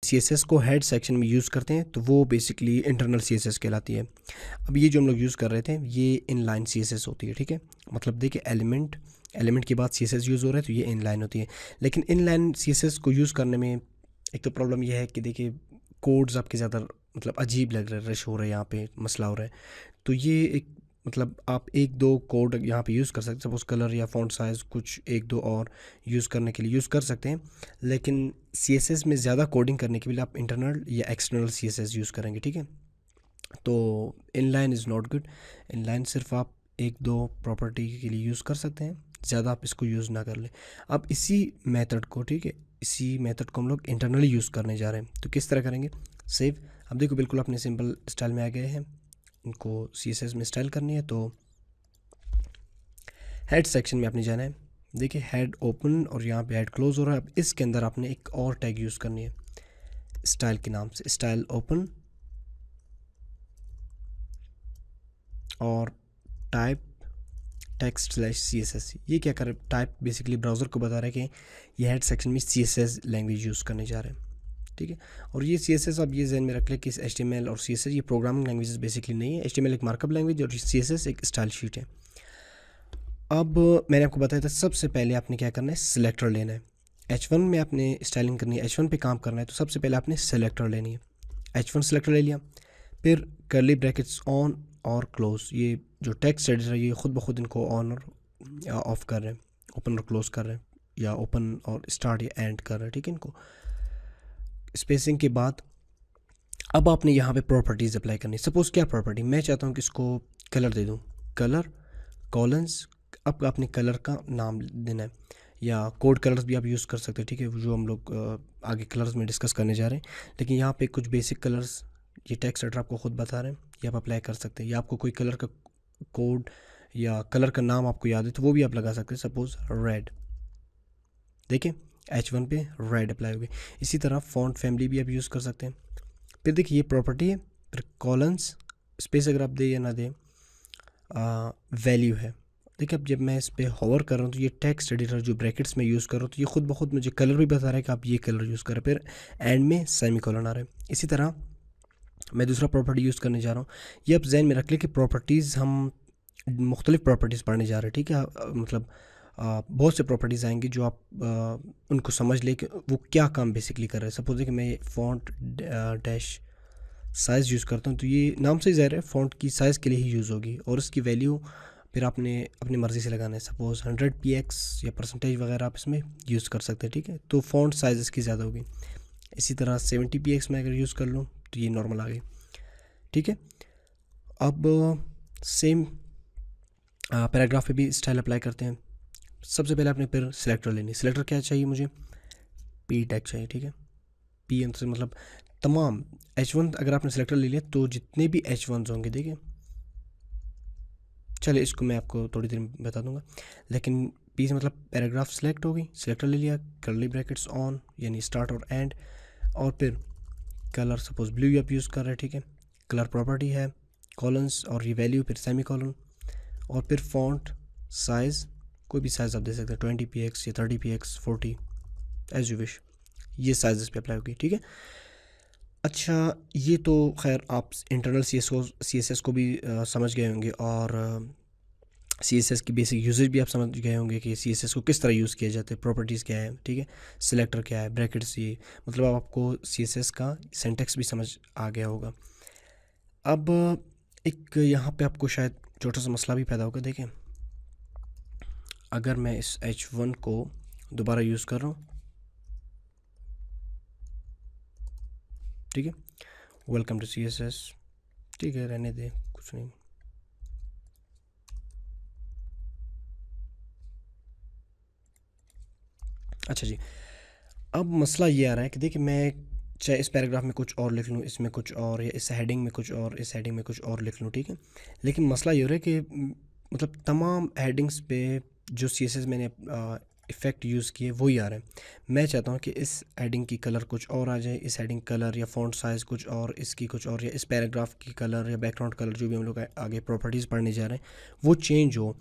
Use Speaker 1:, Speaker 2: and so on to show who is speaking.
Speaker 1: CSS को head section में use करते हैं तो वो बेसिकली इंटरनल सीएसएस कहलाती है। अब ये जो हम लोग यूज़ कर रहे थे ये इनलाइन सीएसएस होती है, ठीक है। मतलब देखिए एलिमेंट के बाद सीएसएस यूज़ हो रहा है तो ये इनलाइन होती है। लेकिन इनलाइन सीएसएस को यूज़ करने में एक तो प्रॉब्लम यह है कि देखिए कोड्स आपके ज़्यादा मतलब अजीब लग रहे हैं, रश हो रहा है, यहाँ पे मसला हो रहा है। तो ये एक मतलब आप एक दो कोड यहाँ पे यूज़ कर सकते हैं, सपोज़ कलर या फ़ॉन्ट साइज़ कुछ एक दो और यूज़ करने के लिए यूज़ कर सकते हैं। लेकिन सीएसएस में ज़्यादा कोडिंग करने के लिए आप इंटरनल या एक्सटर्नल सीएसएस यूज़ करेंगे, ठीक है। तो inline is not good. Inline सिर्फ आप एक दो प्रॉपर्टी के लिए यूज़ कर सकते हैं, ज़्यादा आप इसको यूज़ ना कर लें। अब इसी मेथड को, ठीक है, इसी मेथड को हम लोग इंटरनली यूज़ करने जा रहे हैं। तो किस तरह करेंगे? सेव। अब देखो बिल्कुल अपने सिंपल स्टाइल में आ गए हैं, इनको सीएसएस में स्टाइल करनी है। तो हेड सेक्शन में आपने जाना है, देखिए हेड ओपन और यहाँ पे हेड क्लोज हो रहा है। अब इसके अंदर आपने एक और टैग यूज़ करनी है स्टाइल के नाम से, स्टाइल ओपन और टाइप टेक्स्ट स्लैश CSS। ये क्या कर रहा है? टाइप बेसिकली ब्राउज़र को बता रहा है कि ये हेड सेक्शन में CSS लैंग्वेज यूज़ करने जा रहे हैं, ठीक है। और ये CSS आप ये ज़हन में रख लें कि HTML और CSS ये प्रोग्रामिंग लैंग्वेजेस बेसिकली नहीं है। HTML एक मार्कअप लैंग्वेज और CSS एक स्टाइल शीट है। अब मैंने आपको बताया था सबसे पहले आपने क्या करना है, सिलेक्टर लेना है। H1 में आपने स्टाइलिंग करनी है, H1 पे काम करना है, तो सबसे पहले आपने सिलेक्टर लेनी है। H1 सिलेक्टर ले लिया, फिर कर्ली ब्रैकेट्स ऑन और क्लोज, ये जो टेक्स्ट एडिटर है ये खुद ब खुद इनको ऑन और ऑफ कर रहे हैं, ओपन और क्लोज कर रहे हैं, या ओपन और स्टार्ट या एंड कर रहे हैं, ठीक है। इनको स्पेसिंग के बाद अब आपने यहाँ पे प्रॉपर्टीज़ अप्लाई करनी है। सपोज़ क्या प्रॉपर्टी, मैं चाहता हूँ कि इसको कलर दे दूँ, कलर कॉलन्स। अब आपने कलर का नाम देना है, या कोड कलर्स भी आप यूज़ कर सकते हैं, ठीक है, जो हम लोग आगे कलर्स में डिस्कस करने जा रहे हैं। लेकिन यहाँ पे कुछ बेसिक कलर्स ये टेक्स्ट एडिटर आपको खुद बता रहे हैं, ये आप अप्लाई कर सकते हैं। या आपको कोई कलर का कोड या कलर का नाम आपको याद है तो वो भी आप लगा सकते हैं। सपोज़ रेड, देखिए H1 पे रेड अप्लाई हो गई। इसी तरह फॉन्ट फैमिली भी आप यूज़ कर सकते हैं। फिर देखिए ये प्रॉपर्टी है, फिर कॉलन्स स्पेस अगर आप दे या ना दें, वैल्यू है। देखिए अब जब मैं इस पर होवर कर रहा हूँ तो ये टेक्स्ट एडिटर जो ब्रैकेट्स में यूज़ कर रहा हूँ तो ये खुद ब खुद मुझे कलर भी बता रहा है कि आप ये कलर यूज़ करें। फिर एंड में सेमीकोलन आ रहा है। इसी तरह मैं दूसरा प्रॉपर्टी यूज़ करने जा रहा हूँ। ये आप जहन में रख लें कि प्रॉपर्टीज़ हम मुख्तलिफ़ प्रॉपर्टीज़ पढ़ने जा रहे हैं, ठीक है। मतलब बहुत से प्रॉपर्टीज़ आएंगी जो आप उनको समझ लें कि वो क्या काम बेसिकली कर रहे हैं। सपोज कि मैं फॉन्ट डैश साइज़ यूज़ करता हूँ तो ये नाम से ज़ाहिर है फ़ॉन्ट की साइज़ के लिए ही यूज़ होगी, और इसकी वैल्यू फिर आपने अपनी मर्ज़ी से लगाना है। सपोज़ 100px या परसेंटेज वगैरह आप इसमें यूज़ कर सकते हैं, ठीक है। तो फ़ॉन्ट साइज़ इसकी ज़्यादा होगी। इसी तरह 70px में अगर यूज़ कर लूँ तो ये नॉर्मल आ गई, ठीक है। अब सेम पैराग्राफ पे भी स्टाइल अप्लाई करते हैं। सबसे पहले आपने फिर सिलेक्टर लेनी है। सिलेक्टर क्या चाहिए मुझे, पी टैग चाहिए, ठीक है। पी से मतलब तमाम H1 अगर आपने सिलेक्टर ले लिया तो जितने भी H1s होंगे, देखिए चलिए इसको मैं आपको थोड़ी देर में बता दूंगा। लेकिन पी से मतलब पैराग्राफ सेलेक्ट हो गई, सिलेक्टर ले लिया, कर्ली ब्रैकेट्स ऑन यानी स्टार्ट और एंड, और फिर कलर सपोज ब्लू आप यूज़ कर रहे हैं, ठीक है। कलर प्रॉपर्टी है, कॉलन्स और ये वैल्यू, फिर सेमी कॉलन, और फिर फॉन्ट साइज़ कोई भी साइज़ आप दे सकते हैं, 20px या 30px 40 एज यू विश। ये साइज़ पे अप्लाई होगी, ठीक है। अच्छा ये तो खैर आप इंटरनल CSS को भी समझ गए होंगे, और CSS की बेसिक यूजेज भी आप समझ गए होंगे कि CSS को किस तरह यूज़ किया जाता है, प्रॉपर्टीज़ क्या है, ठीक है, सिलेक्टर क्या है, ब्रैकेट्स, ये मतलब अब आपको CSS का सिंटैक्स भी समझ आ गया होगा। अब एक यहाँ पे आपको शायद छोटा सा मसला भी पैदा होगा। देखें अगर मैं इस H1 को दोबारा यूज़ कर रहा हूँ, ठीक है, वेलकम टू CSS, ठीक है, रहने दें, कुछ नहीं। अच्छा जी, अब मसला ये आ रहा है कि देखिए मैं चाहे इस पैराग्राफ में कुछ और लिख लूँ, इसमें कुछ और, या इस हेडिंग में कुछ और, इस हेडिंग में कुछ और लिख लूँ, ठीक है। लेकिन मसला ये हो रहा है कि मतलब तमाम हेडिंग्स पे जो CSS मैंने इफ़ेक्ट यूज़ किए वही आ रहे हैं। मैं चाहता हूँ कि इस हेडिंग की कलर कुछ और आ जाए, इस हेडिंग कलर या फ़ॉन्ट साइज़ कुछ और, इसकी कुछ और, या इस पैराग्राफ की कलर या बैकग्राउंड कलर जो भी हम लोग आगे प्रॉपर्टीज़ पढ़ने जा रहे हैं वो चेंज हो।